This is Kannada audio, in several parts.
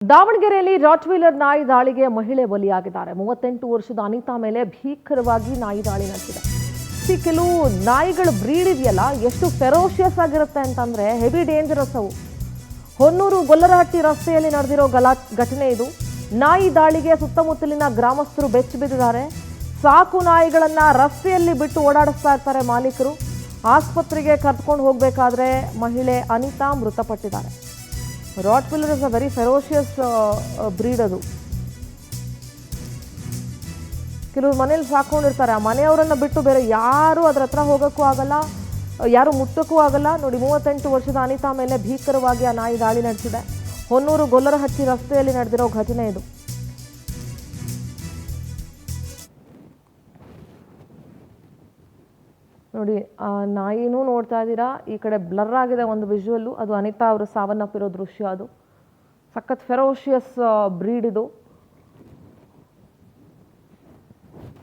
ದಾವಣಗೆರೆಯಲ್ಲಿ ರಾಟ್ವೀಲರ್ ನಾಯಿ ದಾಳಿಗೆ ಮಹಿಳೆ ಬಲಿಯಾಗಿದ್ದಾರೆ. 38 ವರ್ಷದ ಅನಿತಾ ಮೇಲೆ ಭೀಕರವಾಗಿ ನಾಯಿ ದಾಳಿ ನಡೆಸಿದೆ. ಕೆಲವು ನಾಯಿಗಳ ಬ್ರೀಡ್ ಇದೆಯಲ್ಲ, ಎಷ್ಟು ಫೆರೋಷಿಯಸ್ ಆಗಿರುತ್ತೆ ಅಂತಂದ್ರೆ ಹೆವಿ ಡೇಂಜರಸ್ ಅವು. ಹೊನ್ನೂರು ಗೊಲ್ಲರಹಟ್ಟಿ ರಸ್ತೆಯಲ್ಲಿ ನಡೆದಿರೋ ಘಟನೆ ಇದು. ನಾಯಿ ದಾಳಿಗೆ ಸುತ್ತಮುತ್ತಲಿನ ಗ್ರಾಮಸ್ಥರು ಬೆಚ್ಚಿ ಬಿದ್ದಿದ್ದಾರೆ. ಸಾಕು ನಾಯಿಗಳನ್ನ ರಸ್ತೆಯಲ್ಲಿ ಬಿಟ್ಟು ಓಡಾಡಿಸ್ತಾ ಇರ್ತಾರೆ ಮಾಲೀಕರು. ಆಸ್ಪತ್ರೆಗೆ ಕರ್ಕೊಂಡು ಹೋಗಬೇಕಾದ್ರೆ ಮಹಿಳೆ ಅನಿತಾ ಮೃತಪಟ್ಟಿದ್ದಾರೆ. Rottweiler is a very ferocious breed. ಅದು ಕೆಲವರು ಮನೇಲಿ ಸಾಕೊಂಡಿರ್ತಾರೆ. ಆ ಮನೆಯವರನ್ನ ಬಿಟ್ಟು ಬೇರೆ ಯಾರು ಅದ್ರ ಹತ್ರ ಹೋಗೋಕ್ಕೂ ಆಗಲ್ಲ, ಯಾರು ಮುಟ್ಟಕ್ಕೂ ಆಗಲ್ಲ. ನೋಡಿ, 38 ವರ್ಷದ ಅನಿತಾ ಮೇಲೆ ಭೀಕರವಾಗಿ ಆ ನಾಯಿ ದಾಳಿ ನಡೆಸಿದೆ. ಹೊನ್ನೂರು ಗೊಲ್ಲರಹಟ್ಟಿ ರಸ್ತೆಯಲ್ಲಿ ನಡೆದಿರೋ ಘಟನೆ ಇದು. ನೋಡಿ, ಆ ನಾಯಿನೂ ನೋಡ್ತಾ ಇದ್ದೀರಾ. ಈ ಕಡೆ ಬ್ಲರ್ ಆಗಿದೆ ಒಂದು ವಿಜುವಲ್ಲು. ಅದು ಅನಿತಾ ಅವರು ಸಾವನ್ನಪ್ಪಿರೋ ದೃಶ್ಯ. ಅದು ಸಖತ್ ಫೆರೋಷಿಯಸ್ ಬ್ರೀಡ್ ಇದು.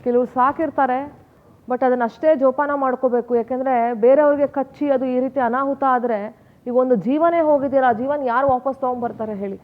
ಕೆಲವರು ಸಾಕಿರ್ತಾರೆ, ಬಟ್ ಅದನ್ನಷ್ಟೇ ಜೋಪಾನ ಮಾಡ್ಕೋಬೇಕು. ಯಾಕೆಂದರೆ ಬೇರೆಯವ್ರಿಗೆ ಕಚ್ಚಿ ಅದು ಈ ರೀತಿ ಅನಾಹುತ ಆದರೆ ಈಗ ಒಂದು ಜೀವನೇ ಹೋಗಿದ್ದೀರಾ, ಜೀವನ ಯಾರು ವಾಪಸ್ ತೊಗೊಂಡ್ಬರ್ತಾರೆ ಹೇಳಿ.